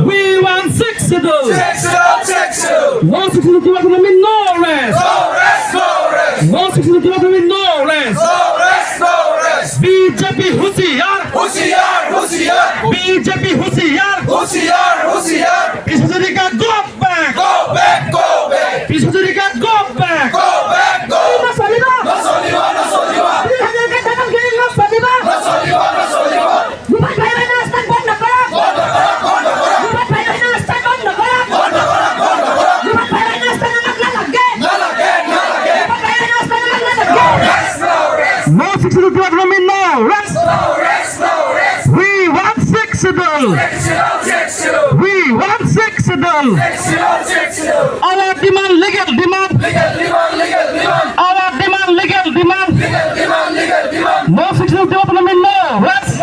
We want chocলত. No chocলত autonomy, no rest. No chocলত autonomy, no rest. BJP হুঁশিয়ার, BJP হুঁশিয়ার, পিছুজরিকা go back, পিছুজরিকা go back. No chocলত autonomy, no rest. We want chocলত. We want chocলত. Our demand, legal demand. Our demand, legal demand. No chocলত autonomy, no rest.